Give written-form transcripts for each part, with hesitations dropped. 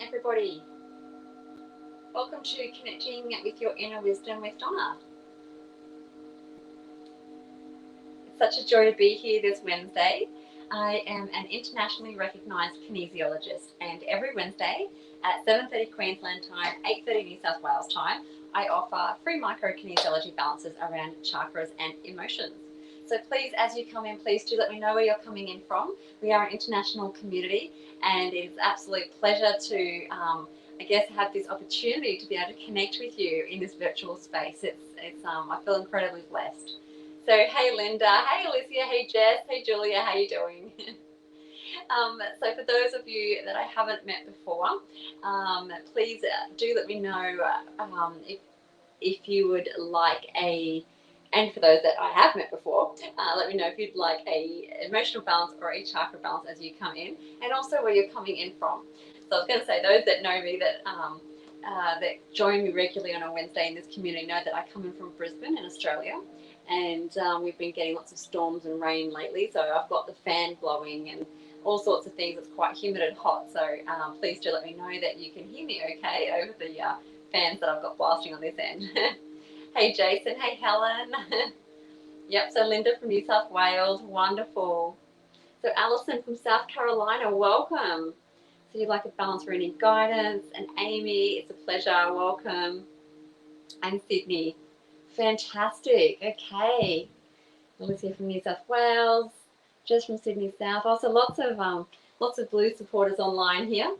everybody. Welcome to Connecting with Your Inner Wisdom with Donna. It's such a joy to be here this Wednesday. I am an internationally recognised kinesiologist, and every Wednesday at 7:30 Queensland time, 8:30 New South Wales time, I offer free micro-kinesiology balances around chakras and emotions. So please, as you come in, please do let me know where you're coming in from. We are an international community, and it is an absolute pleasure to, I guess, have this opportunity to be able to connect with you in this virtual space. I feel incredibly blessed. So, hey Linda, hey Alicia, hey Jess, hey Julia, how you doing? So for those of you that I haven't met before, please do let me know if you would like and for those that I have met before, let me know if you'd like a emotional balance or a chakra balance as you come in, and also where you're coming in from. So I was going to say, those that know me, that join me regularly on a Wednesday in this community, know that I come in from Brisbane in Australia, and we've been getting lots of storms and rain lately, so I've got the fan blowing and all sorts of things. It's quite humid and hot, so please do let me know that you can hear me okay over the fans that I've got blasting on this end. Hey Jason, hey Helen. Yep, so Linda from New South Wales, wonderful. So Alison from South Carolina, welcome. So you'd like a balance for any guidance, and Amy, it's a pleasure, welcome. And Sydney, fantastic, okay. Alicia from New South Wales, Jess from Sydney South. Also lots of blue supporters online here,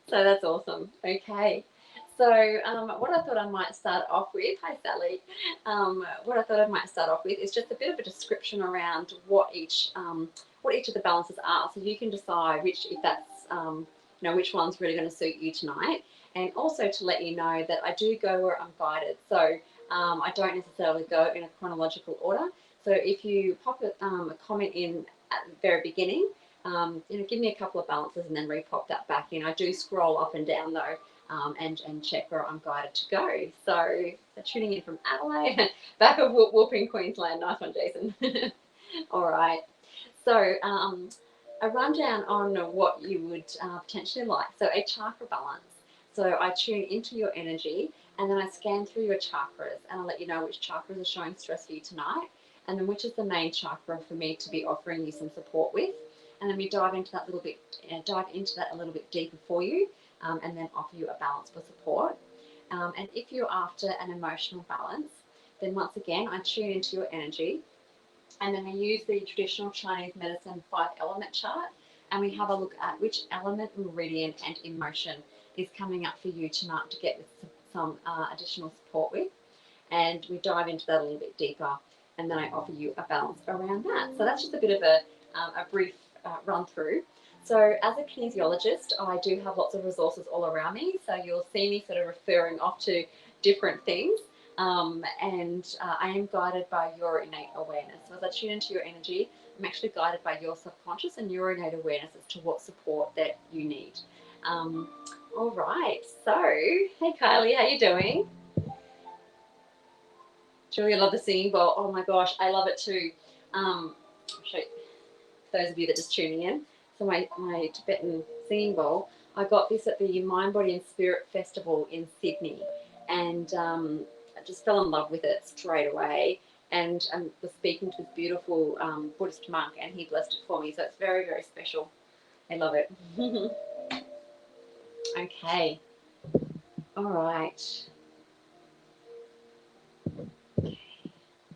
so that's awesome. Okay. So what I thought I might start off with, hi Sally, what I thought I might start off with is just a bit of a description around what each of the balances are, so you can decide which one's really going to suit you tonight, and also to let you know that I do go where I'm guided, so I don't necessarily go in a chronological order. So if you pop a comment in at the very beginning, give me a couple of balances and then repop that back in. I do scroll up and down though. And check where I'm guided to go. So tuning in from Adelaide, back of whooping Queensland. Nice one, Jason. All right. So a rundown on what you would potentially like. So a chakra balance. So I tune into your energy, and then I scan through your chakras, and I'll let you know which chakras are showing stress for you tonight, and then which is the main chakra for me to be offering you some support with. And then we dive into that a little bit deeper for you. And then offer you a balance for support. And if you're after an emotional balance, then once again, I tune into your energy, and then I use the traditional Chinese medicine 5-element chart, and we have a look at which element, meridian, and emotion is coming up for you tonight to get some additional support with. And we dive into that a little bit deeper, and then I offer you a balance around that. So that's just a bit of a brief run through. So as a kinesiologist, I do have lots of resources all around me. So you'll see me sort of referring off to different things. And I am guided by your innate awareness. So as I tune into your energy, I'm actually guided by your subconscious and your innate awareness as to what support that you need. All right. So, hey Kylie, how you doing? Julia, love the singing bowl. Oh my gosh, I love it too. I'll show you, those of you that are just tuning in. So my Tibetan singing bowl, I got this at the Mind, Body and Spirit Festival in Sydney, and I just fell in love with it straight away, and I was speaking to this beautiful Buddhist monk, and he blessed it for me, so it's very, very special. I love it. Okay. All right. Okay. So,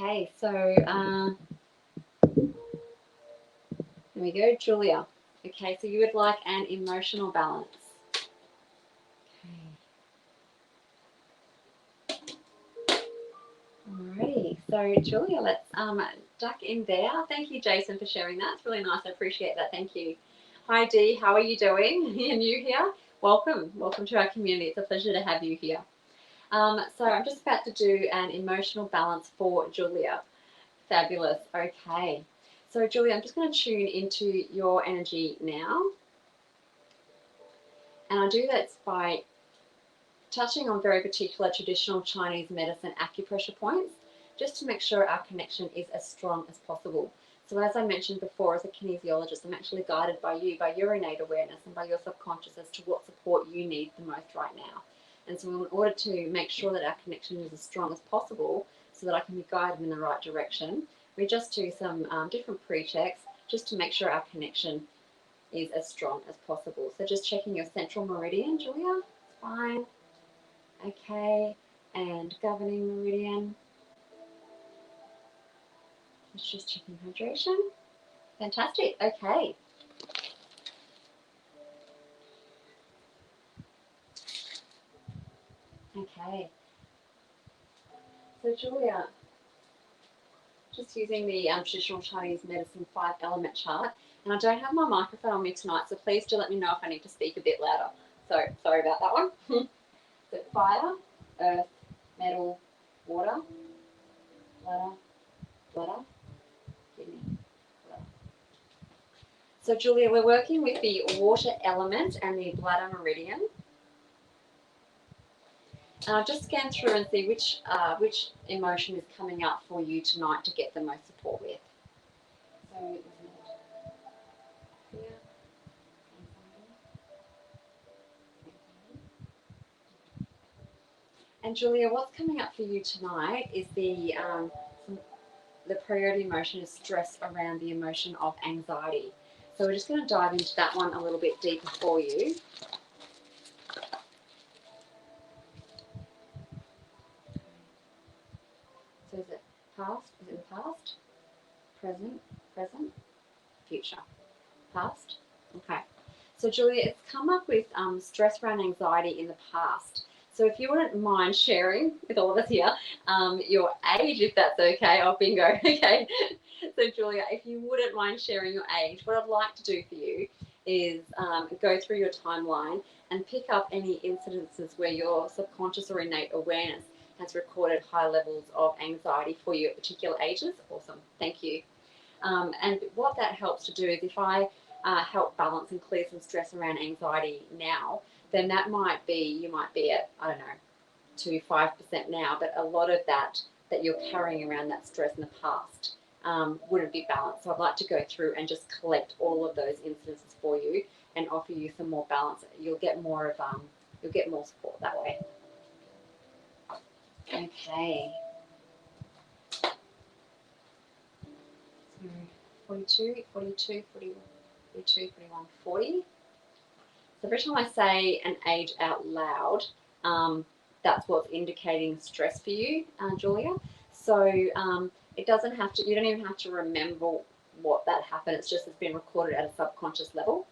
okay, so there we go, Julia. Okay, so you would like an emotional balance. Okay. Alrighty, so Julia, let's duck in there. Thank you, Jason, for sharing that. It's really nice. I appreciate that. Thank you. Hi, Dee. How are you doing? You're new here. Welcome. Welcome to our community. It's a pleasure to have you here. So I'm just about to do an emotional balance for Julia. Fabulous. Okay. So Julia, I'm just going to tune into your energy now. And I do that by touching on very particular traditional Chinese medicine acupressure points, just to make sure our connection is as strong as possible. So as I mentioned before, as a kinesiologist, I'm actually guided by you, by your innate awareness and by your subconscious as to what support you need the most right now. And so in order to make sure that our connection is as strong as possible, so that I can be guided in the right direction, we just do some different pre-checks just to make sure our connection is as strong as possible. So just checking your central meridian, Julia, fine. Okay, and governing meridian. It's just checking hydration. Fantastic. Okay. Okay. So Julia, just using the traditional Chinese medicine 5-element chart, and I don't have my microphone on me tonight, so please do let me know if I need to speak a bit louder. So sorry about that one. So fire, earth, metal, water, bladder, kidney, bladder. So Julia, we're working with the water element and the bladder meridian. And I'll just scan through and see which emotion is coming up for you tonight to get the most support with. So, fear, and Julia, what's coming up for you tonight is the priority emotion is stress around the emotion of anxiety. So we're just going to dive into that one a little bit deeper for you. So is it past? Is it the past? Present? Future? Past? Okay. So Julia, it's come up with stress around anxiety in the past. So if you wouldn't mind sharing with all of us here your age, if that's okay. Oh, bingo. Okay. So Julia, if you wouldn't mind sharing your age, what I'd like to do for you is go through your timeline and pick up any incidences where your subconscious or innate awareness has recorded high levels of anxiety for you at particular ages. Awesome. Thank you. And what that helps to do is if I help balance and clear some stress around anxiety now, then that might be, you might be at, I don't know, 2-5% now, but a lot of that you're carrying around that stress in the past wouldn't be balanced. So I'd like to go through and just collect all of those incidences for you and offer you some more balance. You'll get more of you'll get more support that way. Okay. 42, 42, 41, 42, 41, 40. So every time I say an age out loud, that's what's indicating stress for you, Julia. So it doesn't have to, you don't even have to remember what that happened. It's just it's been recorded at a subconscious level.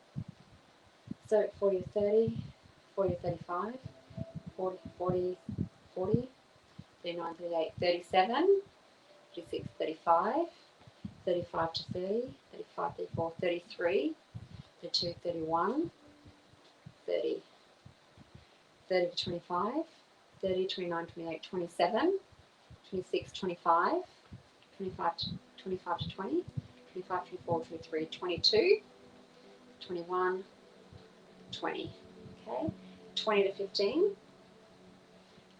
So 40 to 30, 40 to 35, 40, 40, 40, 39, 38, 37, 36, 35, 35 to 30, 35, 34, 33, 32, 31, 30, 30 to 25, 30, 29, 28, 27, 26, 25, 25 to 20, 25, 24, 23, 22, 21, 20, okay, 20 to 15,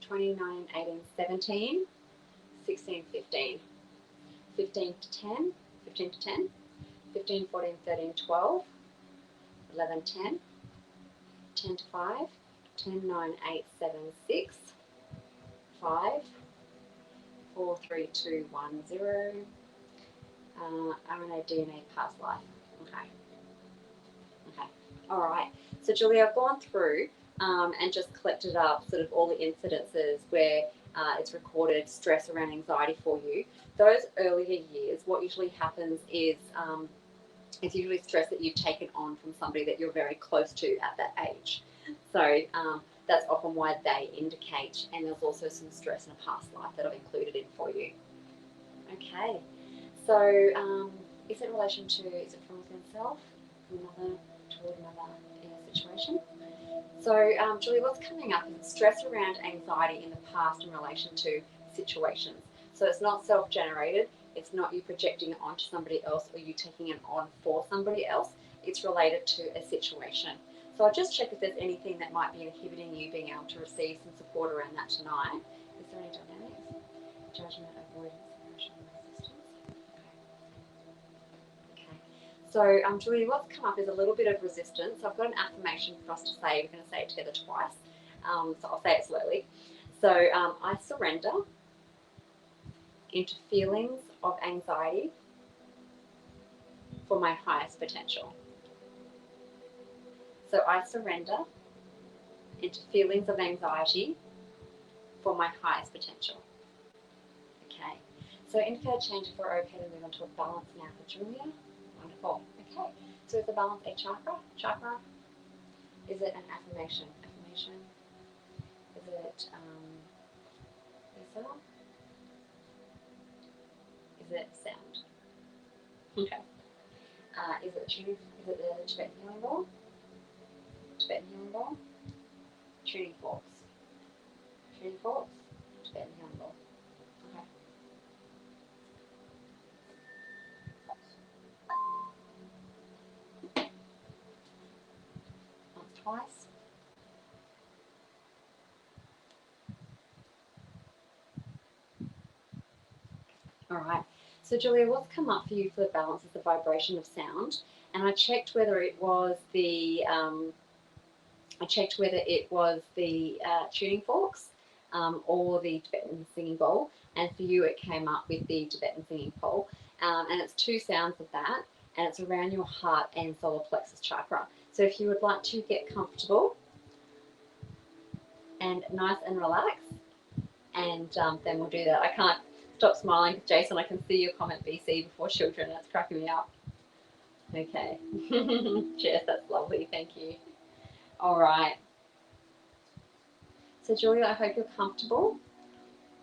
29, 18, 17, 16, 15, 15 to 10, 15 to 10, 15, 14, 13, 12, 11, 10, 10 to 5, 10, 9, 8, 7, 6, 5, 4, 3, 2, 1, 0. RNA, DNA, past life. Okay. Okay. All right. So Julie, I've gone through and just collected up sort of all the incidences where it's recorded stress around anxiety for you. Those earlier years, what usually happens is it's usually stress that you've taken on from somebody that you're very close to at that age. So that's often why they indicate, and there's also some stress in a past life that I've included in for you. Okay, so is it in relation to, is it from within self, from another, toward another situation? So Julie, what's coming up is stress around anxiety in the past in relation to situations. So it's not self-generated, It's not you projecting it onto somebody else or you taking it on for somebody else. It's related to a situation. So I'll just check if there's anything that might be inhibiting you being able to receive some support around that tonight. Is there any dynamics? Judgment, avoidance, emotional resistance. Okay. So, Julie, what's come up is a little bit of resistance. I've got an affirmation for us to say. We're going to say it together twice. So I'll say it slowly. So, I surrender into feelings of anxiety for my highest potential. So I surrender into feelings of anxiety for my highest potential. Okay. So indicate change if we're okay to move on to a balance now for Julia. Wonderful. Okay. So is the balance a chakra? Chakra? Is it an affirmation? Affirmation? Is it Lisa? Is it sound? Okay. Is it tuning? Is it the Tibetan healing ball? Tibetan healing ball? Tuning forks. Tuning forks? Tibetan healing ball. Okay. Once, twice. All right. So Julia, what's come up for you for the balance is the vibration of sound, and I checked whether it was the tuning forks or the Tibetan singing bowl, and for you it came up with the Tibetan singing bowl, and it's two sounds of that, and it's around your heart and solar plexus chakra. So if you would like to get comfortable and nice and relaxed, and then we'll do that. I can't stop smiling because Jason, I can see your comment BC before children. That's cracking me up. Okay. Jess, that's lovely. Thank you. All right. So Julia, I hope you're comfortable.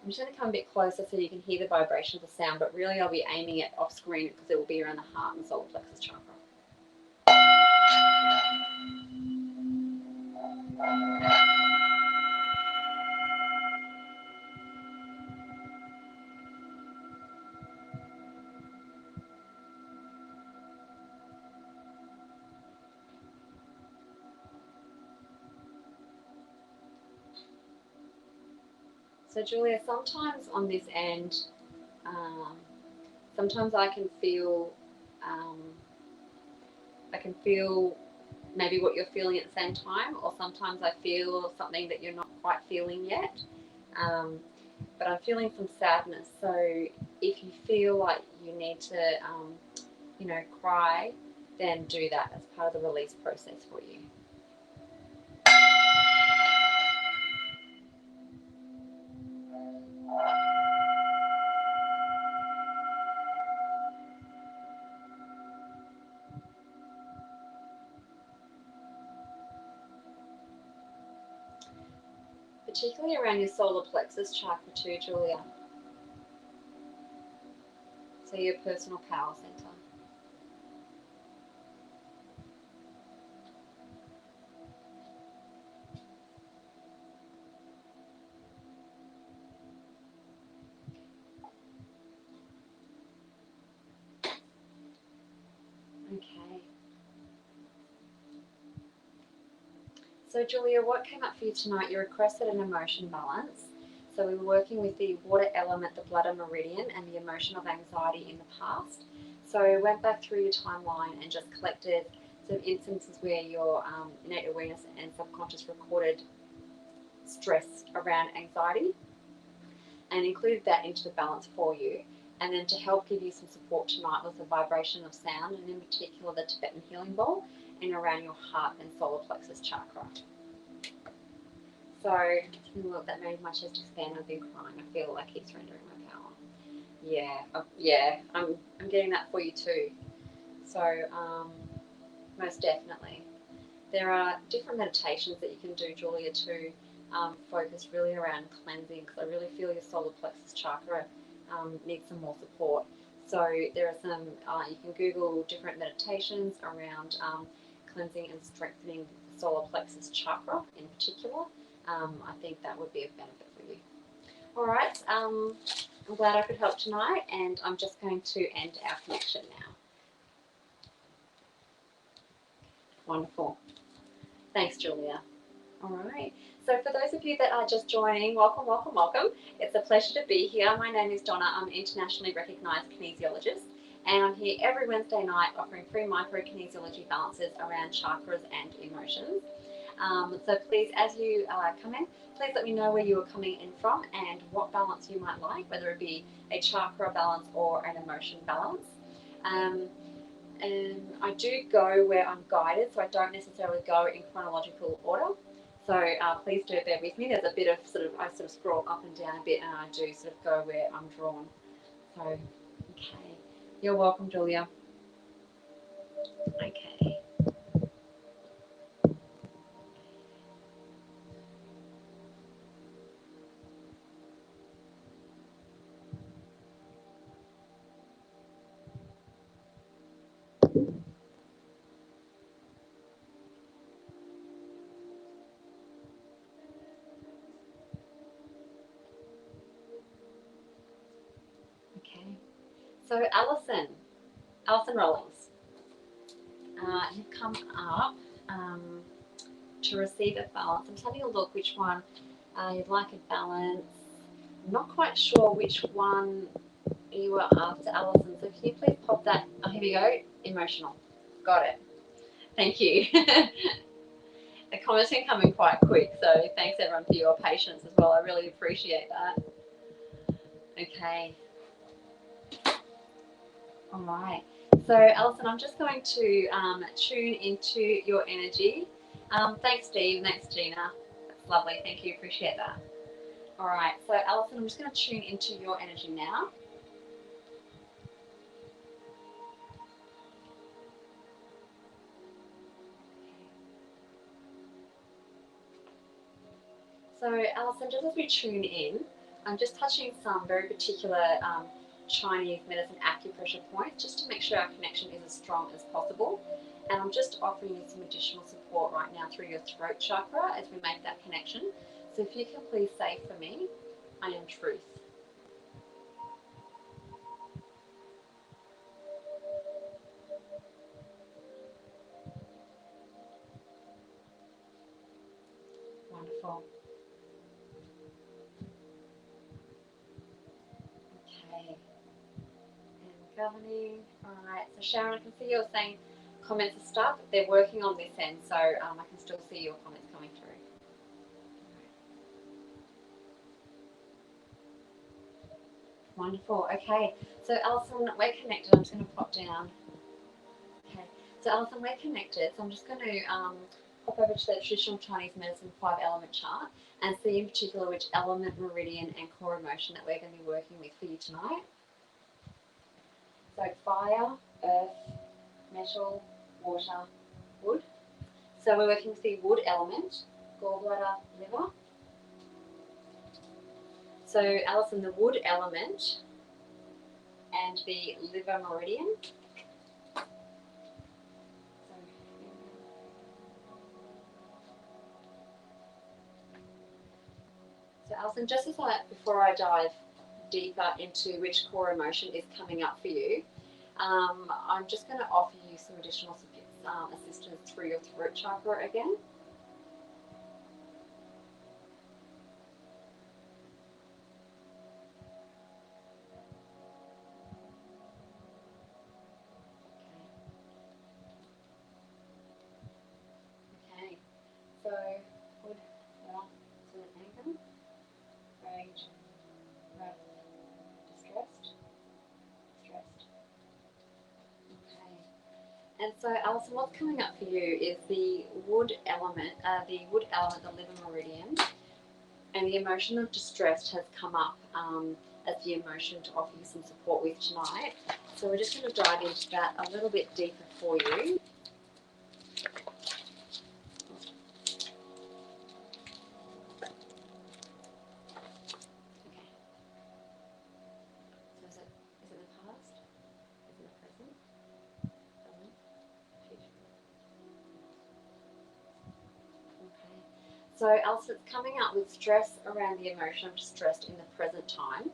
I'm just going to come a bit closer so you can hear the vibration of the sound, but really I'll be aiming it off screen because it will be around the heart and solar plexus chakra. So Julia, sometimes on this end, sometimes I can feel maybe what you're feeling at the same time, or sometimes I feel something that you're not quite feeling yet. But I'm feeling some sadness. So if you feel like you need to, cry, then do that as part of the release process for you. Particularly around your solar plexus chakra too, Julia. So your personal power center. Okay. So Julia, what came up for you tonight? You requested an emotion balance. So we were working with the water element, the bladder meridian, and the emotion of anxiety in the past. So we went back through your timeline and just collected some instances where your innate awareness and subconscious recorded stress around anxiety and included that into the balance for you. And then to help give you some support tonight was the vibration of sound, and in particular the Tibetan healing bowl and around your heart and solar plexus chakra. So, look, that made my chest expand. I've been crying. I feel like I keep surrendering my power. Yeah, I'm getting that for you too. So, most definitely. There are different meditations that you can do, Julia, to focus really around cleansing, because I really feel your solar plexus chakra needs some more support. So there are some, you can Google different meditations around cleansing and strengthening the solar plexus chakra in particular. I think that would be of benefit for you. All right, I'm glad I could help tonight, and I'm just going to end our connection now. Wonderful. Thanks, Julia. All right. So for those of you that are just joining, welcome, welcome, welcome. It's a pleasure to be here. My name is Donna. I'm an internationally recognised kinesiologist, and I'm here every Wednesday night offering free micro-kinesiology balances around chakras and emotions. So please, as you come in, please let me know where you are coming in from and what balance you might like, whether it be a chakra balance or an emotion balance. And I do go where I'm guided, so I don't necessarily go in chronological order. So please do bear with me. There's a bit of I scroll up and down a bit, and I do sort of go where I'm drawn. So, okay. You're welcome, Julia. Okay. Okay. So Alison Rollins, you've come up to receive a balance. I'm just having a look which one you'd like a balance. I'm not quite sure which one you were after, Alison. So can you please pop that? Oh, here we go. Emotional. Got it. Thank you. The comments can come in quite quick, so thanks everyone for your patience as well. I really appreciate that. Okay. All right. So, Alison, I'm just going to tune into your energy. Thanks, Steve. Thanks, Gina. That's lovely. Thank you. Appreciate that. All right. So, Alison, I'm just going to tune into your energy now. So, Alison, just as we tune in, I'm just touching some very particular Chinese medicine acupressure points just to make sure our connection is as strong as possible. And I'm just offering you some additional support right now through your throat chakra as we make that connection. So if you can please say for me, I am truth. Wonderful. Okay. And governing. All right. So Sharon, I can see you're saying comments are stuck. They're working on this end, so I can still see your comments coming through. Wonderful. Okay. So Alison, we're connected. I'm just going to pop down. Okay. So Alison, we're connected. So I'm just going to pop over to the traditional Chinese medicine 5-element chart and see in particular which element, meridian, and core emotion that we're going to be working with for you tonight. So fire, earth, metal, water, wood. So we're working with the wood element, gallbladder, liver. So Alison, the wood element and the liver meridian. So Alison, just before I dive deeper into which core emotion is coming up for you, I'm just going to offer you some additional assistance through your throat chakra again. Okay. So wood, so anger, rage, wrath, distressed. Okay. And so, Alison, what's coming up for you is the wood element, the liver meridian, and the emotion of distress has come up as the emotion to offer you some support with tonight. So we're just going to dive into that a little bit deeper for you. So Alison, it's coming up with stress around the emotion of distress in the present time.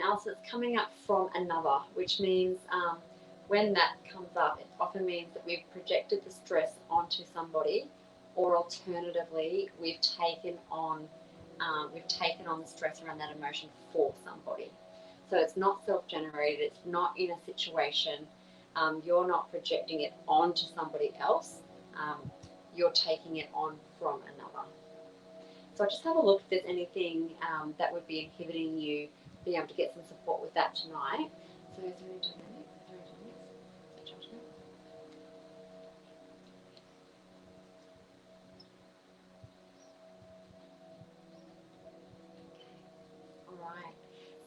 else it's coming up from another, which means when that comes up, it often means that we've projected the stress onto somebody, or alternatively, we've taken on the stress around that emotion for somebody. So it's not self-generated. It's not in a situation. You're not projecting it onto somebody else. You're taking it on from another. So just have a look if there's anything that would be inhibiting you being able to get some support with that tonight. So is there any dynamics? Judgment? Okay. All right.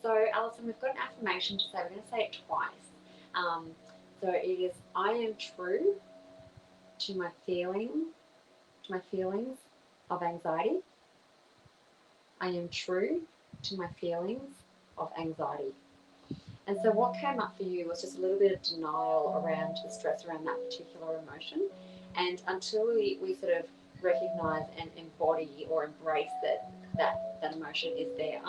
So Alison, we've got an affirmation to say. We're going to say it twice. So it is, I am true to my feelings of anxiety. I am true to my feelings of anxiety. And so what came up for you was just a little bit of denial around the stress around that particular emotion. And until we sort of recognize and embody or embrace that emotion is there,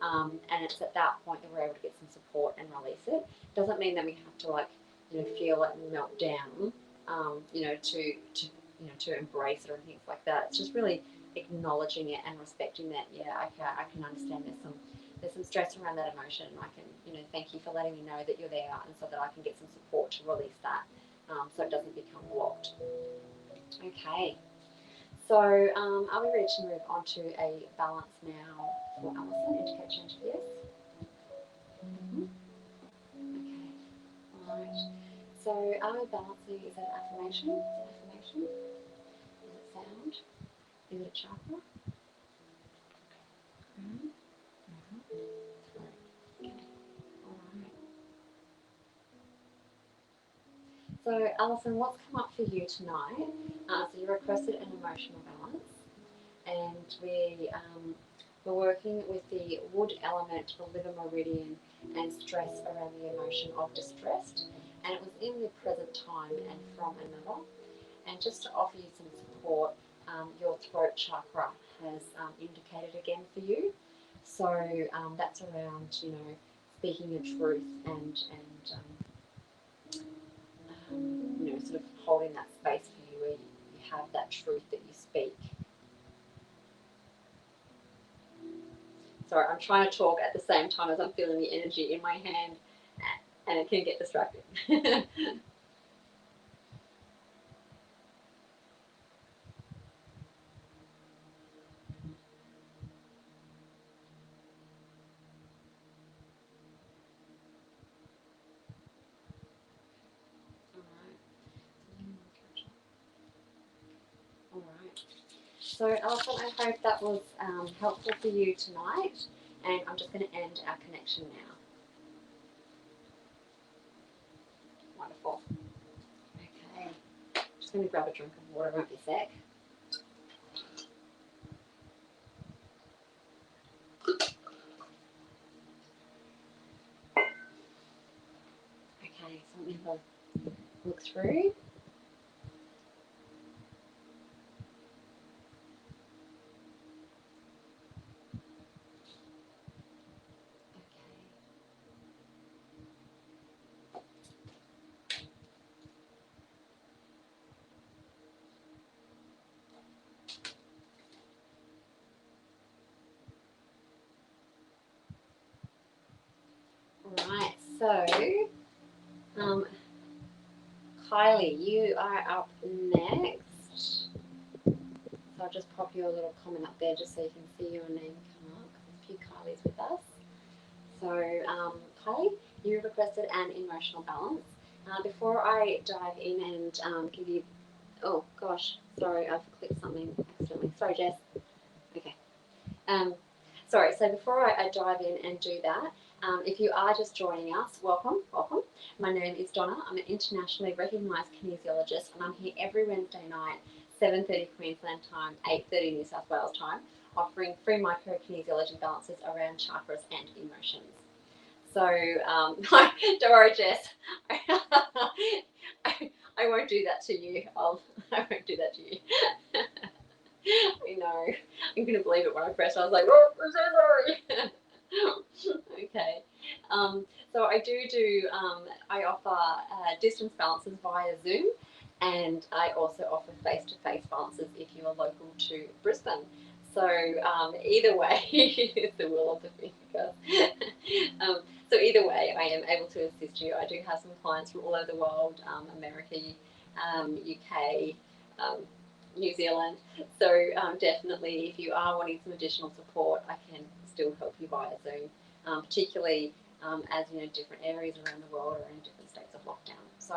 and it's at that point that we're able to get some support and release it. Doesn't mean that we have to feel it melt down, to embrace it or things like that. It's just really acknowledging it and respecting that. Yeah, okay, I can understand there's some stress around that emotion. I can, thank you for letting me know that you're there, and so that I can get some support to release that, so it doesn't become blocked. Okay. So, are we ready to move on to a balance now for Alison? Indicate change for yes. Okay. All right. So, are we balancing? Is it an affirmation? Is it an affirmation? Is it sound? Is it a chakra? Okay. All right. So, Alison, what's come up for you tonight? So, you requested an emotional balance, and we're working with the wood element, the liver meridian, and stress around the emotion of distressed. And it was in the present time and from another. And just to offer you some support, your throat chakra has indicated again for you. So that's around, speaking your truth and sort of holding that space for you where you have that truth that you speak. Sorry, I'm trying to talk at the same time as I'm feeling the energy in my hand, and it can get distracting. All right. So, Alison, I hope that was helpful for you tonight, and I'm just going to end our connection now. Wonderful. Okay. Just going to grab a drink of water. Won't be a sec. Okay, so let me have a look through. Right, so Kylie, you are up next. So I'll just pop your little comment up there just so you can see your name come up. There's a few Kylies with us. So Kylie, you requested an emotional balance. Before I dive in and give you, oh gosh, sorry, I've clicked something accidentally. Sorry, Jess. Okay. Sorry, so before I dive in and do that, if you are just joining us, welcome. My name is Donna. I'm an internationally recognised kinesiologist, and I'm here every Wednesday night, 7:30 Queensland time, 8:30 New South Wales time, offering free micro-kinesiology balances around chakras and emotions. So, don't worry, Jess. I won't do that to you. I won't do that to you. I know. I'm going to believe it when I press. I was like, oh, I'm so sorry. Okay. So I I offer distance balances via Zoom, and I also offer face-to-face balances if you are local to Brisbane. So either way, it's the will of the finger. So either way, I am able to assist you. I do have some clients from all over the world, America, UK, New Zealand. So definitely, if you are wanting some additional support, I can still help you via Zoom, particularly as you know, different areas around the world are in different states of lockdown. So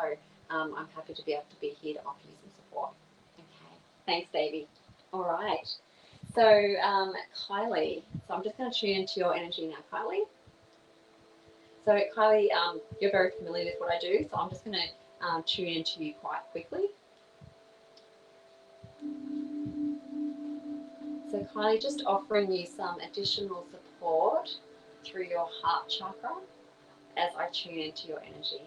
I'm happy to be able to be here to offer you some support. Okay, thanks, Davey. All right. So Kylie, so I'm just going to tune into your energy now, Kylie. So Kylie, you're very familiar with what I do, so I'm just going to tune into you quite quickly. So Kylie, just offering you some additional support through your heart chakra as I tune into your energy.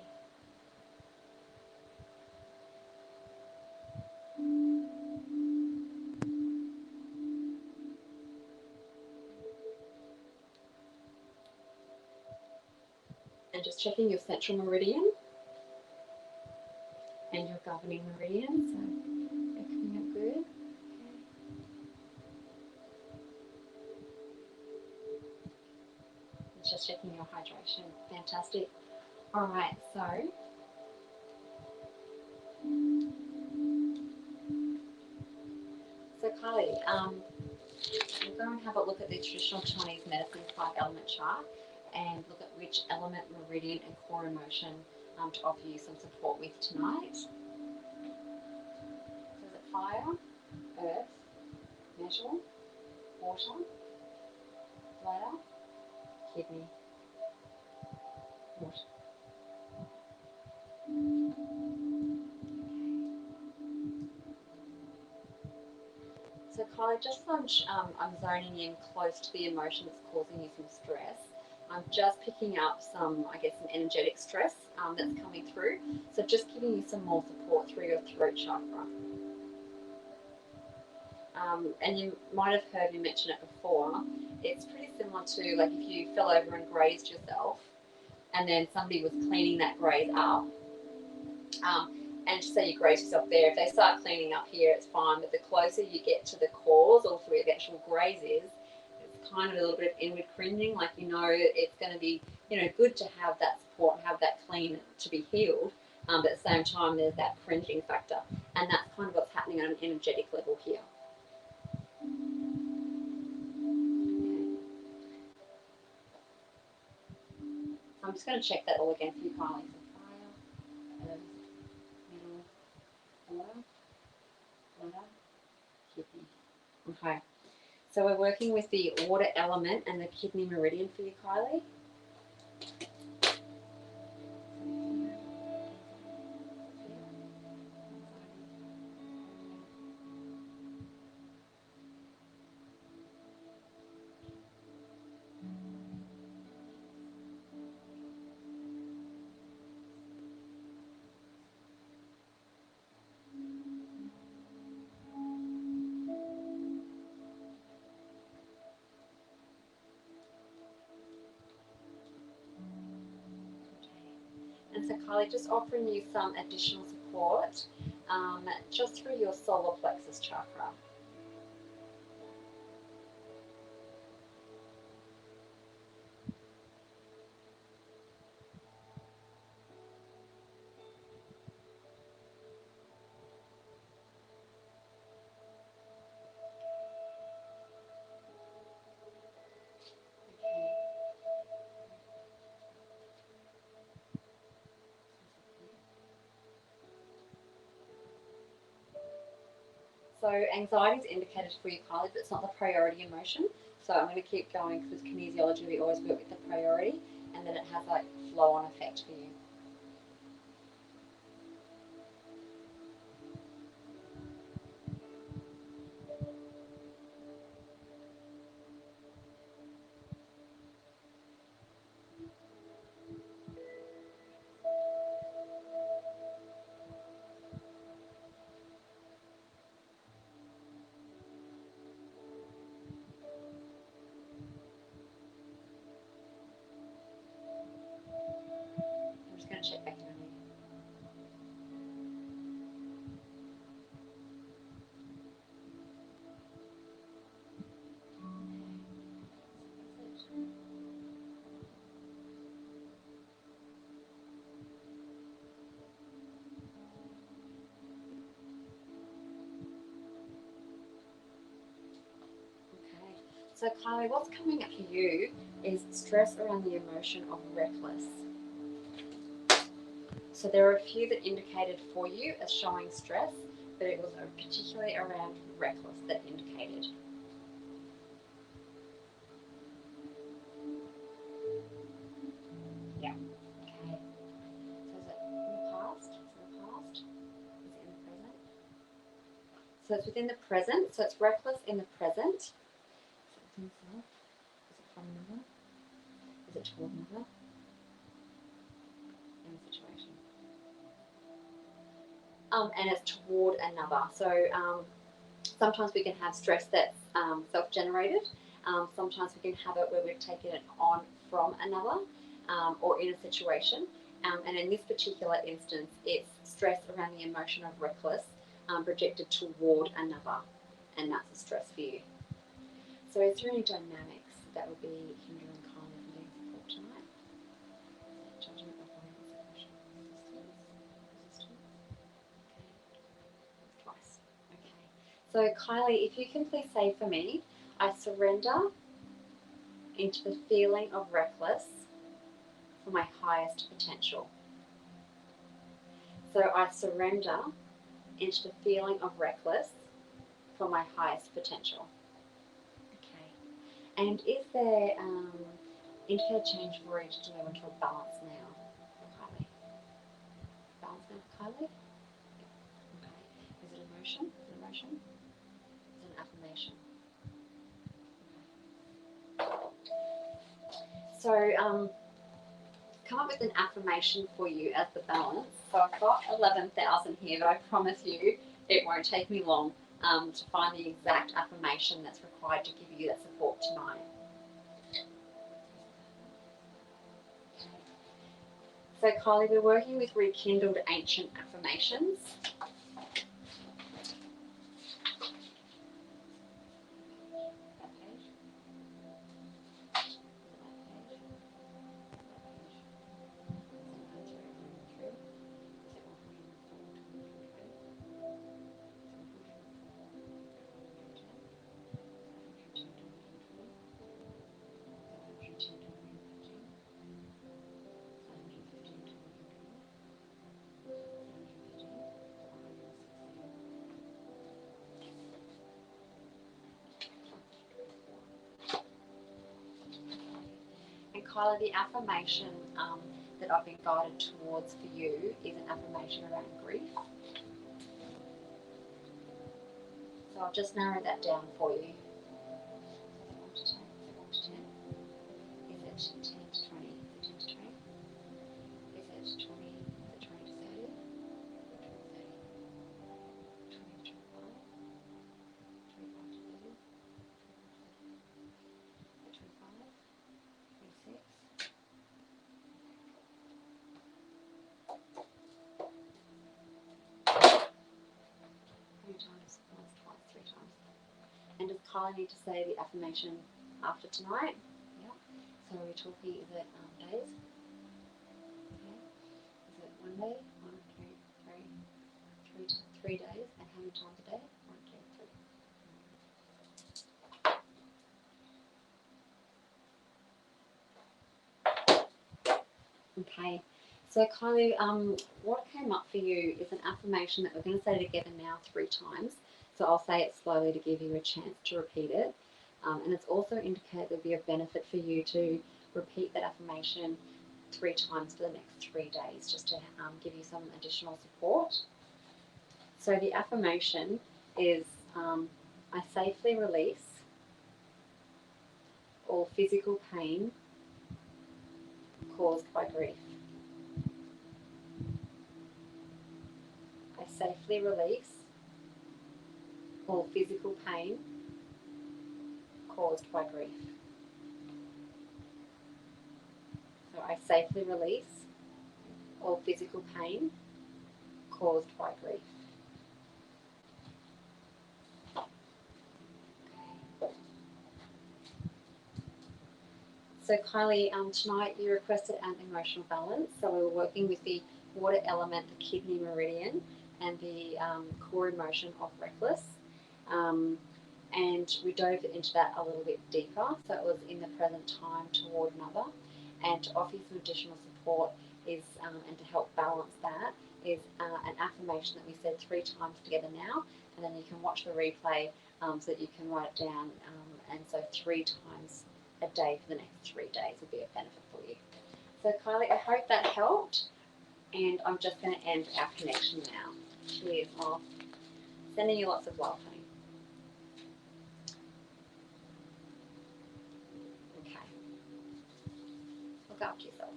And just checking your central meridian and your governing meridian, so they're coming up good. And just checking your hydration. Fantastic. All right, so Kylie, we'll go and have a look at the traditional Chinese medicine 5-element chart and look at which element, meridian, and core emotion to offer you some support with tonight. So is it fire, earth, metal, water, bladder, kidney, water. So Kylie, just as I'm zoning in close to the emotion that's causing you some stress, I'm just picking up some, I guess, some energetic stress that's coming through. So just giving you some more support through your throat chakra. And you might have heard me mention it before. It's pretty similar to like if you fell over and grazed yourself, and then somebody was cleaning that graze up. And say you graze yourself there, if they start cleaning up here, it's fine. But the closer you get to the cause or to where the actual graze is, it's kind of a little bit of inward cringing. Like it's going to be good to have that support and have that clean to be healed. But at the same time, there's that cringing factor, and that's kind of what's happening on an energetic level here. I'm just going to check that all again for you, Kylie. So fire, earth, middle, water, bladder, kidney. Okay. So we're working with the water element and the kidney meridian for you, Kylie. And so Kylie, just offering you some additional support just through your solar plexus chakra. So anxiety is indicated for you, Kylie, but it's not the priority emotion. So I'm going to keep going because with kinesiology we always work with the priority, and then it has like flow-on effect for you. So Kylie, what's coming up for you is stress around the emotion of reckless. So there are a few that indicated for you as showing stress, but it was particularly around reckless that indicated. Yeah. Okay. So is it in the past? Is it in the past? Is it in the present? So it's within the present. So it's reckless in the present. Is it within self? Is it from another? Is it toward another? In the situation. And it's toward another. So sometimes we can have stress that's self-generated. Sometimes we can have it where we've taken it on from another or in a situation. And in this particular instance, it's stress around the emotion of reckless projected toward another, and that's a stress for you. So is there any dynamics that would be hindering kind of needing support tonight? Judgment, avoidance, aversion, resistance. Okay. Twice. Okay. So Kylie, if you can please say for me, I surrender into the feeling of reckless for my highest potential. So I surrender into the feeling of reckless for my highest potential. Okay. And is there indicator change for each to move into a balance now for Kylie? Balance now for Kylie? Okay. Is it emotion? Is it emotion? Is it an affirmation? So come up with an affirmation for you as the balance. So I've got 11,000 here, but I promise you it won't take me long to find the exact affirmation that's required to give you that support tonight. So Kylie, we're working with rekindled ancient affirmations. And Kylie, the affirmation that I've been guided towards for you is an affirmation around grief. So I'll just narrow that down for you. 1 to 10, 1 to 10. Is it 10 to 20? Is it 10 to 20? Is it 20? Is it 20 to 30? 20 to 25? 25 to 30? 25? 26? How many times? Once, twice, 3 times. And does Kylie need to say the affirmation after tonight? Yeah. So we're talking, is it days? Okay. Is it 1 day? 1, 2, 3 days? And how many times a day? 1, 2, 3. Okay. So Kylie, what came up for you is an affirmation that we're going to say together now 3 times. So I'll say it slowly to give you a chance to repeat it. And it's also indicated there'll be a benefit for you to repeat that affirmation 3 times for the next 3 days, just to give you some additional support. So the affirmation is, I safely release all physical pain caused by grief. I safely release all physical pain caused by grief. So I safely release all physical pain caused by grief. So Kylie, tonight you requested an emotional balance. So we were working with the water element, the kidney meridian, and the core emotion of reckless. and we dove into that a little bit deeper. So it was in the present time toward another, and to offer you some additional support is, and to help balance that, is an affirmation that we said 3 times together now, and then you can watch the replay so that you can write it down, and so 3 times a day for the next 3 days will be a benefit for you. So Kylie, I hope that helped, and I'm just going to end our connection now. Cheers, off. Sending you lots of love, honey. Okay. Look after yourself.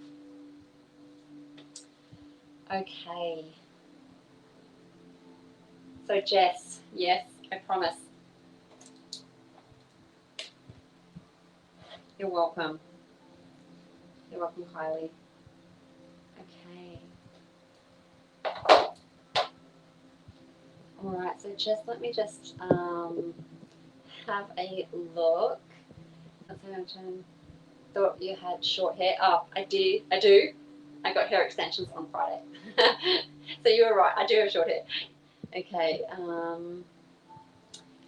Okay. So Jess, yes, I promise. You're welcome. You're welcome, Kylie. Okay. All right, so just let me just have a look. Thought you had short hair. Oh, I do. I got hair extensions on Friday. So you were right, I do have short hair. Okay,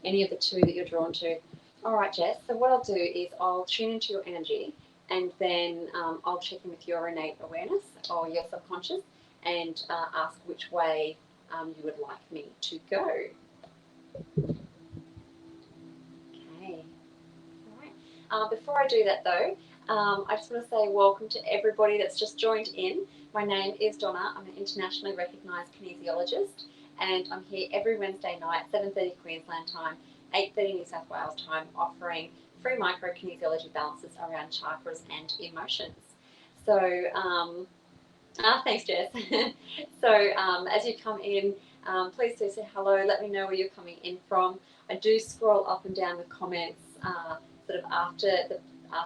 any of the 2 that you're drawn to. All right, Jess, so what I'll do is I'll tune into your energy, and then I'll check in with your innate awareness or your subconscious and ask which way you would like me to go. Okay. All right. Before I do that though, I just want to say welcome to everybody that's just joined in. My name is Donna. I'm an internationally recognised kinesiologist, and I'm here every Wednesday night, 7:30 Queensland time, 8:30 New South Wales time, offering free micro kinesiology balances around chakras and emotions. So, thanks, Jess. So, as you come in, please do say hello. Let me know where you're coming in from. I do scroll up and down the comments, sort of after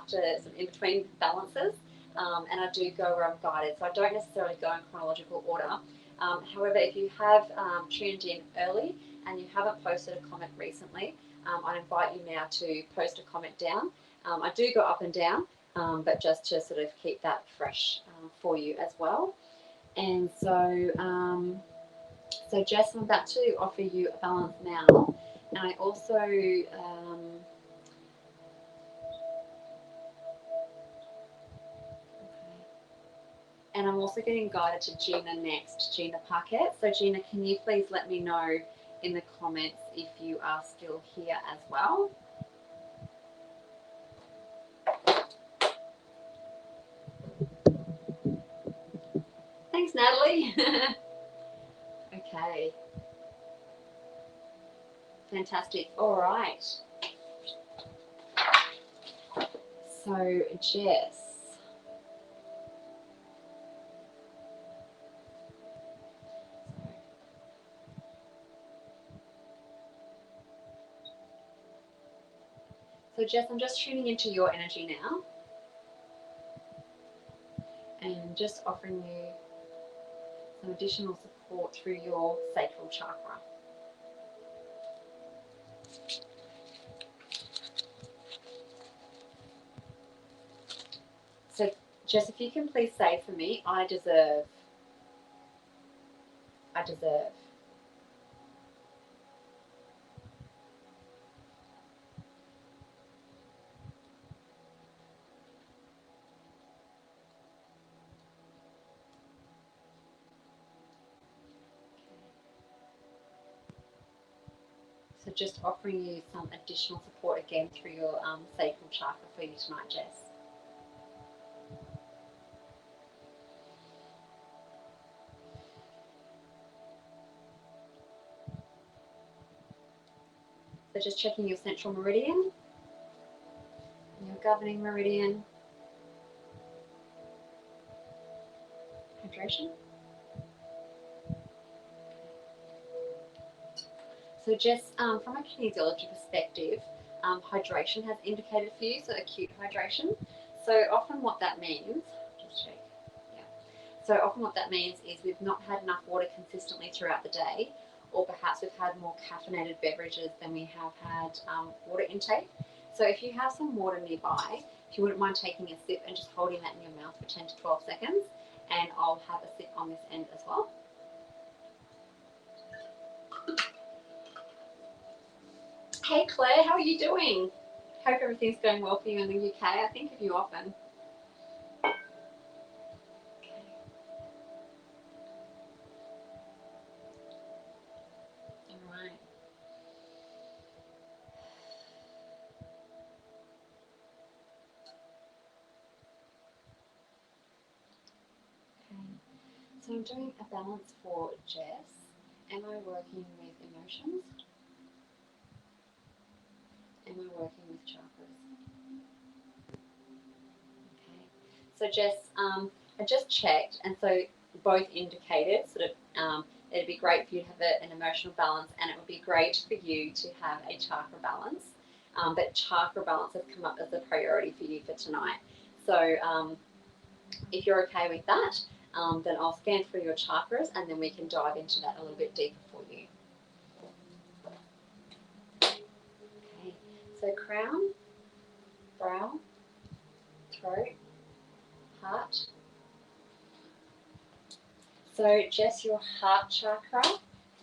sort of in between balances, and I do go where I'm guided. So I don't necessarily go in chronological order. However, if you have tuned in early and you haven't posted a comment recently, I invite you now to post a comment down. I do go up and down, but just to sort of keep that fresh for you as well. And so, so Jess, I'm about to offer you a balance now, and I also and I'm also getting guided to Gina next, Gina Parkett. So Gina, can you please let me know in the comments if you are still here as well? Thanks, Natalie. Okay. Fantastic. All right. So Jess. So Jess, I'm just tuning into your energy now and just offering you some additional support through your sacral chakra. So Jess, if you can please say for me, I deserve. I deserve. So just offering you some additional support again through your sacral chakra for you tonight, Jess. So just checking your central meridian, your governing meridian, hydration. So Jess, from a kinesiology perspective, hydration has indicated for you, so acute hydration. So often what that means, just check, yeah. So often what that means is we've not had enough water consistently throughout the day, or perhaps we've had more caffeinated beverages than we have had water intake. So if you have some water nearby, if you wouldn't mind taking a sip and just holding that in your mouth for 10 to 12 seconds, and I'll have a sip on this end as well. Hey Claire, how are you doing? Hope everything's going well for you in the UK. I think of you often. All right. Okay. So I'm doing a balance for Jess. Am I working with emotions? Am I working with chakras? Okay. So Jess, I just checked, and so both indicated sort of it'd be great for you to have an emotional balance, and it would be great for you to have a chakra balance. But chakra balance has come up as a priority for you for tonight. So if you're okay with that, then I'll scan through your chakras, and then we can dive into that a little bit deeper for you. Okay. So crown, brow, throat, heart. So Jess, your heart chakra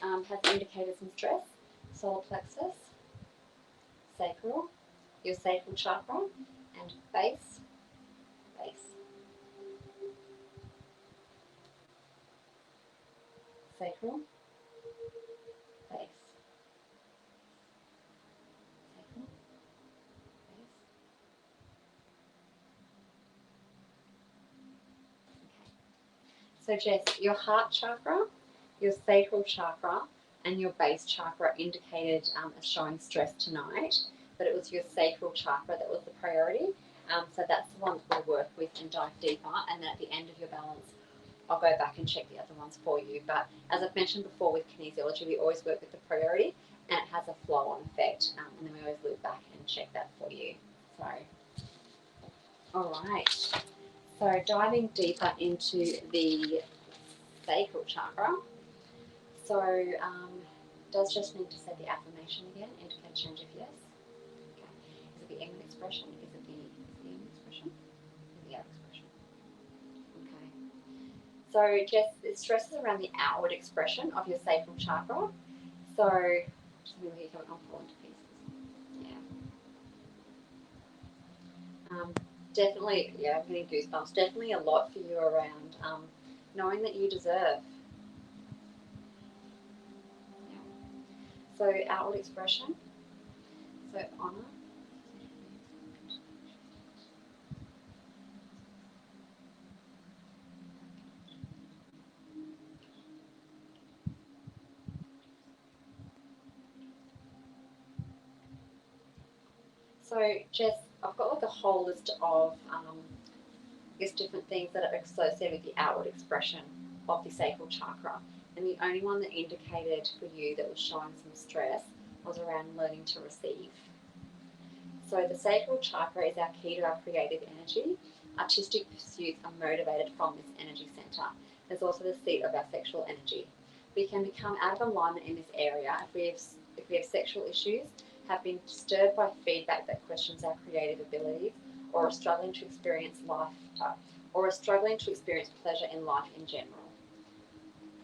has indicated some stress. Solar plexus, sacral, your sacral chakra, and base, sacral, base, sacral, base. Okay. So Jess, your heart chakra, your sacral chakra, and your base chakra indicated as showing stress tonight, but it was your sacral chakra that was the priority. So that's the one that we'll work with and dive deeper, and then at the end of your balance, I'll go back and check the other ones for you. But as I've mentioned before with kinesiology, we always work with the priority, and it has a flow-on effect, and then we always loop back and check that for you. So, all right. So diving deeper into the sacral chakra. So does just need to say the affirmation again, indicate change if yes. Okay. Is it the inward expression? Is it the inward expression? Is it the outer expression? Okay. So Jess, it stresses around the outward expression of your sacral chakra. So just let me look at how it falling to pieces. Yeah. Definitely, yeah, I'm getting goosebumps. Definitely a lot for you around knowing that you deserve. Yeah. So outward expression. So honor. So Jess, I've got like a whole list of different things that are associated with the outward expression of the sacral chakra. And the only one that indicated for you that was showing some stress was around learning to receive. So the sacral chakra is our key to our creative energy. Artistic pursuits are motivated from this energy center. There's also the seat of our sexual energy. We can become out of alignment in this area if we have sexual issues, have been disturbed by feedback that questions our creative abilities, or are struggling to experience pleasure in life in general.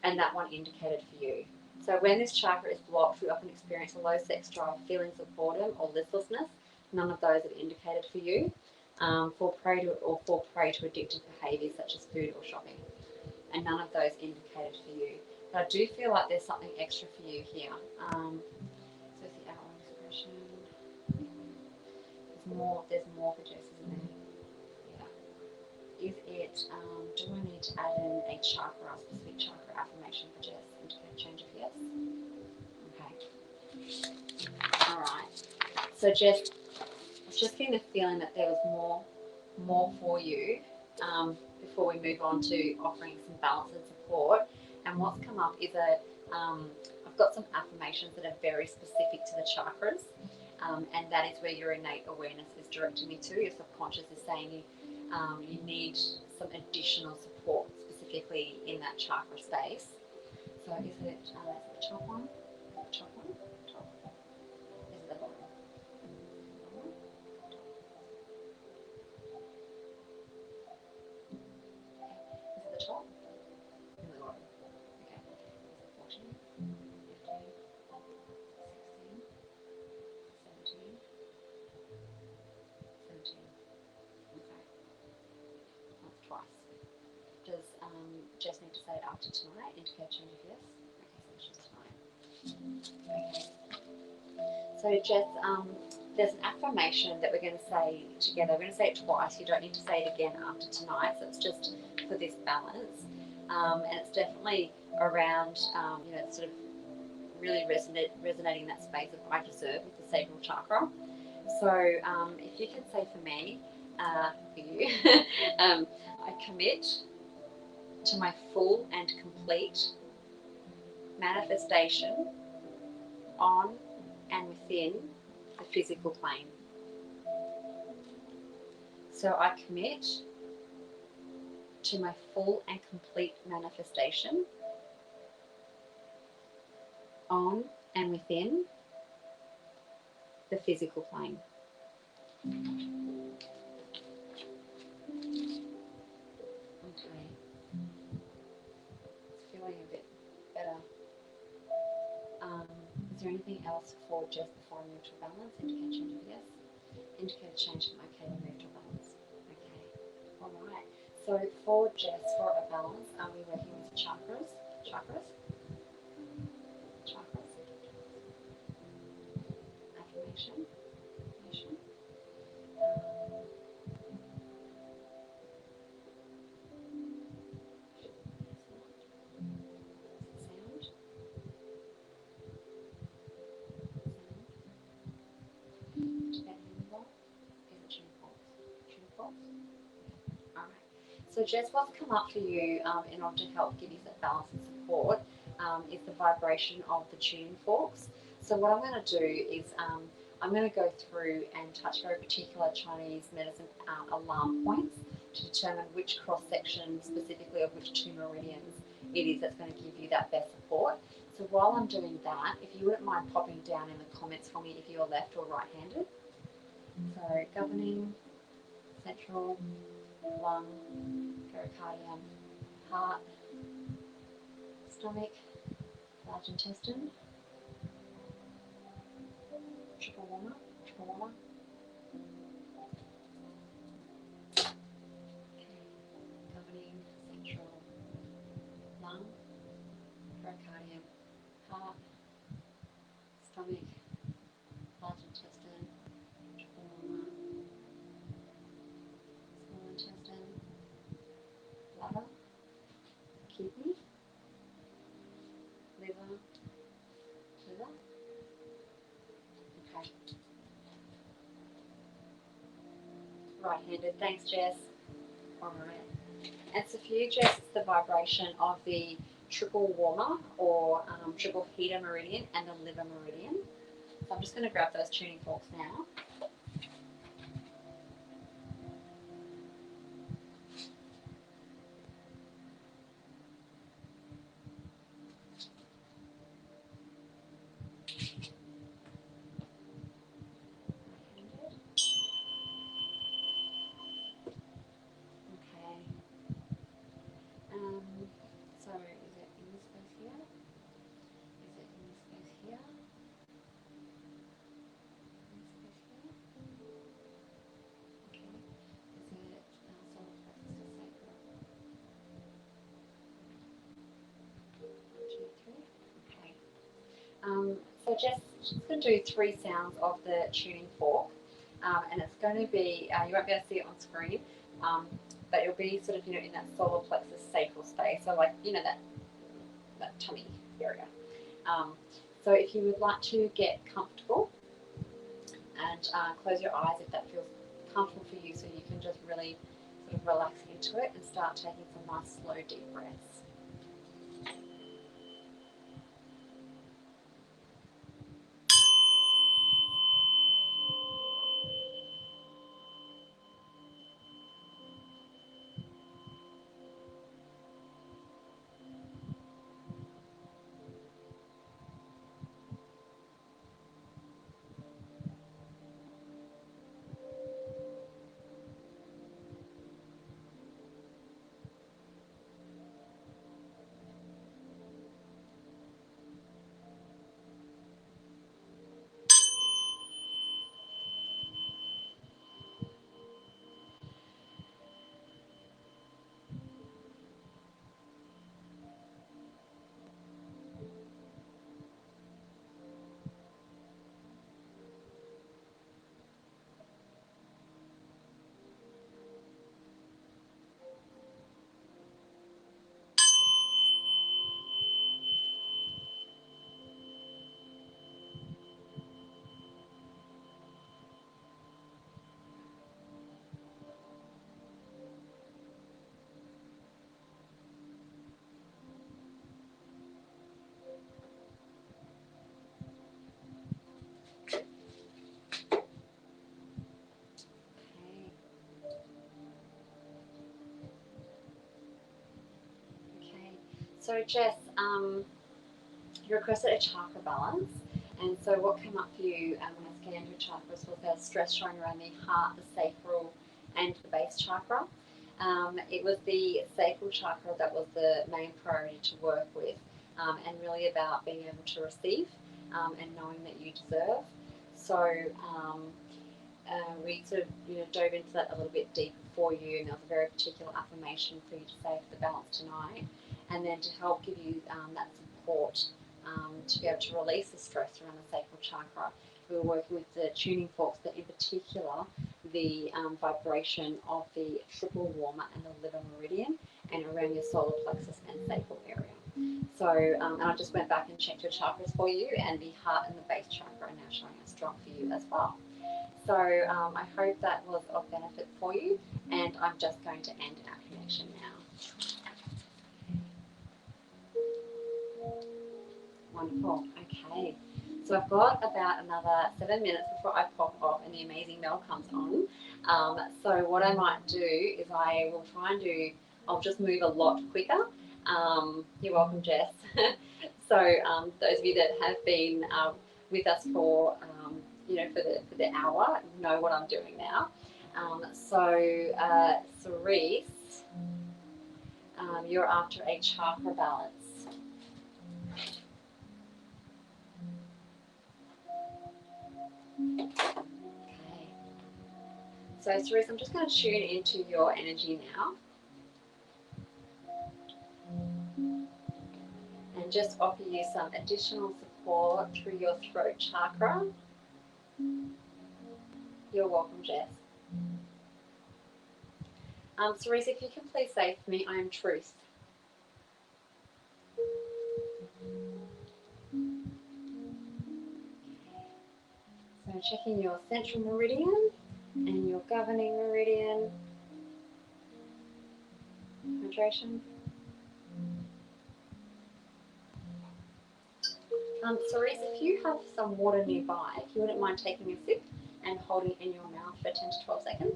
And that one indicated for you. So when this chakra is blocked, we often experience a low sex drive, feelings of boredom or listlessness. None of those are indicated for you. Fall prey to addictive behaviours such as food or shopping. And none of those indicated for you. But I do feel like there's something extra for you here. So it's the outward expression. There's more for Jess, isn't there? Yeah. Is it, do I need to add in a chakra, a specific chakra affirmation for Jess? Indicate change of yes? Okay. Alright. So Jess, I was just getting the feeling that there was more for you before we move on to offering some balance and support. And what's come up is I've got some affirmations that are very specific to the chakras, and that is where your innate awareness is directing me to. Your subconscious is saying you need some additional support specifically in that chakra space. So is it the top one? The top one? Top. Is it the bottom? Is it the top? In the bottom. Okay. 14, 15, 16, 17, say it after tonight. Indicate change of yes. Okay, so it's just tonight. Okay. So just there's an affirmation that we're going to say together. We're going to say it twice. You don't need to say it again after tonight. So it's just for this balance, and it's definitely around sort of really resonating that space of I deserve with the sacral chakra. So if you can say for me, for you, I commit to my full and complete manifestation on and within the physical plane. So I commit to my full and complete manifestation on and within the physical plane. Okay. It's feeling a bit better. Is there anything else for just before I move to balance? Indicate change of yes. Indicate a change that I'm okay to move to balance. Okay. Alright. So for Jess, for a balance, are we working with chakras? Chakras? Chakras? Affirmation? Affirmation? Sound? So Jess, what's come up for you in order to help give you that balance and support is the vibration of the tuning forks. So what I'm going to do is I'm going to go through and touch very particular Chinese medicine alarm points to determine which cross-section specifically of which two meridians it is that's going to give you that best support. So while I'm doing that, if you wouldn't mind popping down in the comments for me if you're left or right-handed. So governing, central, lung, pericardium, heart, stomach, large intestine, triple warmer, okay, governing, central, lung, pericardium, heart, stomach, large intestine, triple warmer, small intestine, bladder, kidney, liver. Okay. Right-handed. Thanks, Jess. All right. And so for you, Jess, it's the vibration of the triple warmer or triple heater meridian and the liver meridian. So I'm just going to grab those tuning forks now. So is it in this space here? Is it in this space here? In this space here? Okay. Is it solar plexus to sacral? 1, 2, 3. Okay. So just going to do 3 sounds of the tuning fork, and it's going to be you won't be able to see it on screen. But it'll be sort of, in that solar plexus sacral space. So like, that tummy area. So if you would like to get comfortable and close your eyes if that feels comfortable for you, so you can just really sort of relax into it and start taking some nice slow deep breaths. So Jess, you requested a chakra balance, and so what came up for you when I scanned your chakras was there stress showing around the heart, the sacral, and the base chakra. It was the sacral chakra that was the main priority to work with, and really about being able to receive and knowing that you deserve. So we sort of dove into that a little bit deeper for you, and there was a very particular affirmation for you to say for the balance tonight, and then to help give you that support to be able to release the stress around the sacral chakra. We were working with the tuning forks, but in particular the vibration of the triple warmer and the liver meridian, and around your solar plexus and sacral area. So, and I just went back and checked your chakras for you, and the heart and the base chakra are now showing as strong for you as well. So I hope that was of benefit for you, and I'm just going to end our connection now. Wonderful. Okay. So I've got about another 7 minutes before I pop off and the amazing Mel comes on. So what I might do is I will try and I'll just move a lot quicker. You're welcome, Jess. So those of you that have been with us for for the hour know what I'm doing now. Cerise, you're after a chakra balance. Okay. So Cerise, I'm just going to tune into your energy now. And just offer you some additional support through your throat chakra. You're welcome, Jess. Cerise, if you can please say for me, I am truth. So checking your central meridian and your governing meridian. Hydration. Cerise, if you have some water nearby, if you wouldn't mind taking a sip and holding it in your mouth for 10 to 12 seconds.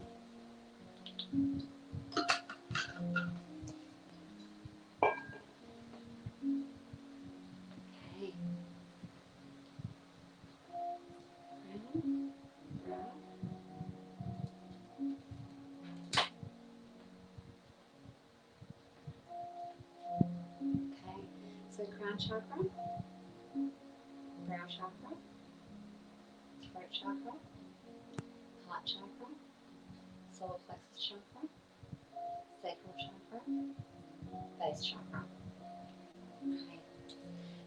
Okay. Okay, so crown chakra, brow chakra, throat chakra, heart chakra, solar plexus chakra, sacral chakra, base chakra. Okay.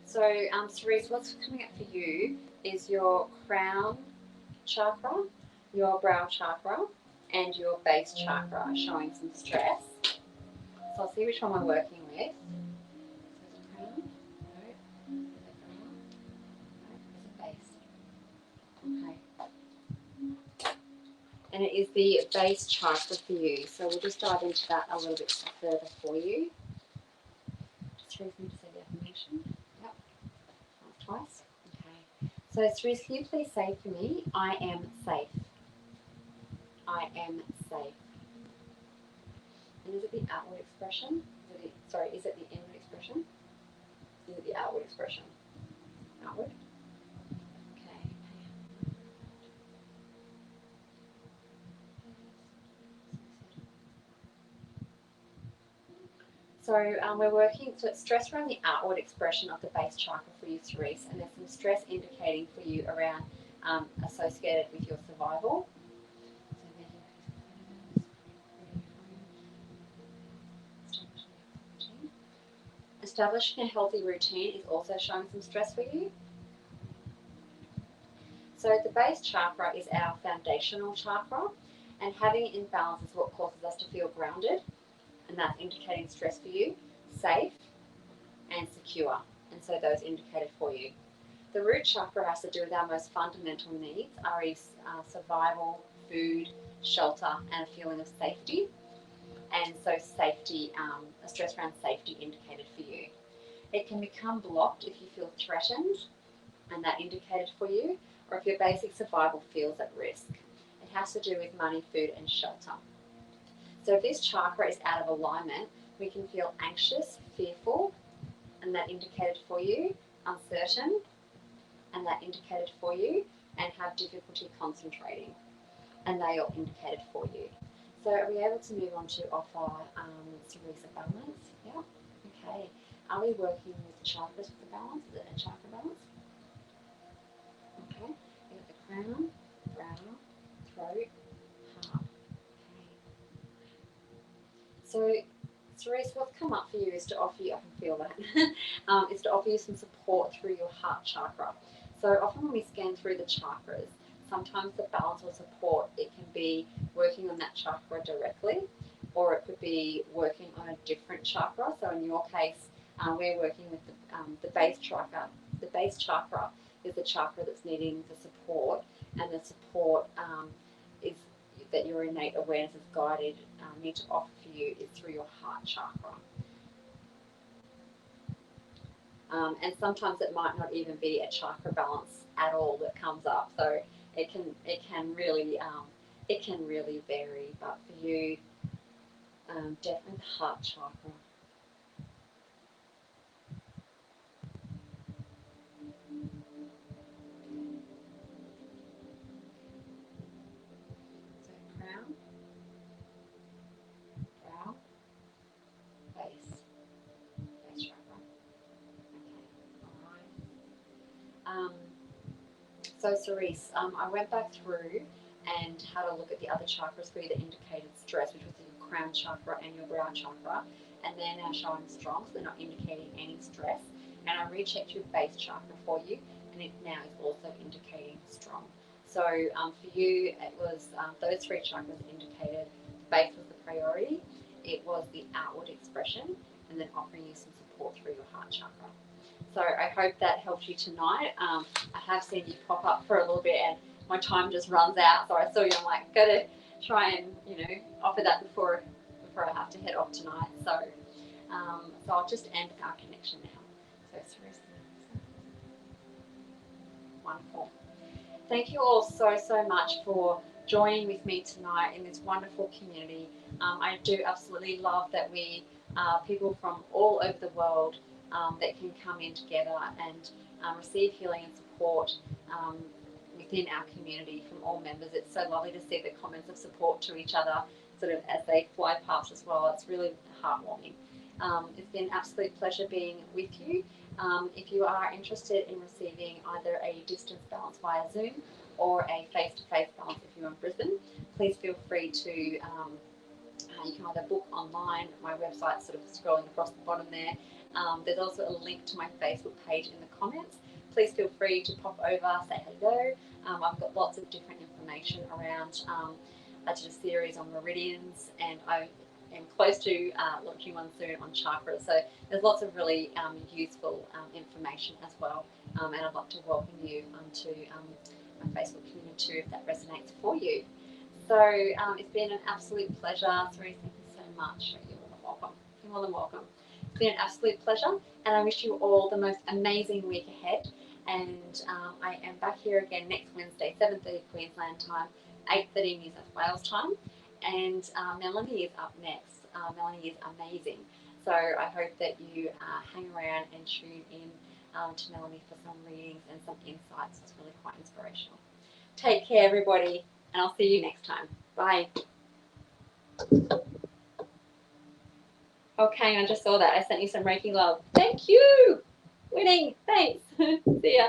So, Cerise, what's coming up for you is your crown chakra, your brow chakra, and your base chakra showing some stress. So I'll see which one we're working with. So is it crown? No. Is it brow? No. Is it base? Okay. And it is the base chakra for you. So we'll just dive into that a little bit further for you. Just read me to say the affirmation. Yep. Twice. Okay. So Cerise, can you please say for me, I am safe. I am safe. And is it the outward expression? Is it the inward expression? Is it the outward expression? Outward? Okay. So we're working, so it's stress around the outward expression of the base chakra for you, Cerise, and there's some stress indicating for you around associated with your survival. Establishing a healthy routine is also showing some stress for you. So the base chakra is our foundational chakra, and having it in balance is what causes us to feel grounded, and that's indicating stress for you, safe and secure, and so those indicated for you. The root chakra has to do with our most fundamental needs, i.e. Survival, food, shelter, and a feeling of safety. And so safety, a stress around safety indicated for you. It can become blocked if you feel threatened, and that indicated for you, or if your basic survival feels at risk. It has to do with money, food, and shelter. So if this chakra is out of alignment, we can feel anxious, fearful, and that indicated for you uncertain, and that indicated for you and have difficulty concentrating, and they all indicated for you. So are we able to move on to offer Cerise a balance? Yeah. Okay. Are we working with chakras for the balance? Is it a chakra balance? Okay. We got the crown, brow, throat, heart. Okay. So Cerise, what's come up for you is to offer you, I can feel that, is to offer you some support through your heart chakra. So often when we scan through the chakras, sometimes the balance or support, it can be working on that chakra directly, or it could be working on a different chakra. So in your case, we're working with the base chakra. The base chakra is the chakra that's needing the support, and the support is that your innate awareness is guided, need to offer for you is through your heart chakra. And sometimes it might not even be a chakra balance at all that comes up. So it can really vary. But for you, definitely the heart chakra. So crown, brow, base chakra. Okay, all right. So Cerise, I went back through and had a look at the other chakras for you that indicated stress, which was your crown chakra and your brow chakra, and they're now showing strong, so they're not indicating any stress. And I rechecked your base chakra for you, and it now is also indicating strong. So for you, it was those three chakras indicated the base was the priority, it was the outward expression, and then offering you some support through your heart chakra. So I hope that helped you tonight. I have seen you pop up for a little bit, and my time just runs out. So I saw you, I'm like, gotta try and offer that before I have to head off tonight. So so I'll just end our connection now. So seriously, wonderful. Thank you all so much for joining with me tonight in this wonderful community. I do absolutely love that we people from all over the world that can come in together and receive healing and support within our community from all members. It's so lovely to see the comments of support to each other sort of as they fly past as well. It's really heartwarming. It's been an absolute pleasure being with you. If you are interested in receiving either a distance balance via Zoom or a face-to-face balance if you're in Brisbane, please feel free to you can either book online. My website's sort of scrolling across the bottom there. There's also a link to my Facebook page in the comments. Please feel free to pop over, say hello. I've got lots of different information around. I did a series on meridians, and I am close to launching one soon on chakras. So there's lots of really useful information as well. And I'd like to welcome you onto my Facebook community too, if that resonates for you. So it's been an absolute pleasure. Cerise, thank you so much. You're welcome. You're more than welcome. It's been an absolute pleasure, and I wish you all the most amazing week ahead. And I am back here again next Wednesday, 7:30 Queensland time, 8:30 New South Wales time. And Melanie is up next. Melanie is amazing. So I hope that you hang around and tune in to Melanie for some readings and some insights. It's really quite inspirational. Take care, everybody, and I'll see you next time. Bye. Okay, I just saw that. I sent you some Reiki love. Thank you. Winning. Thanks. See ya.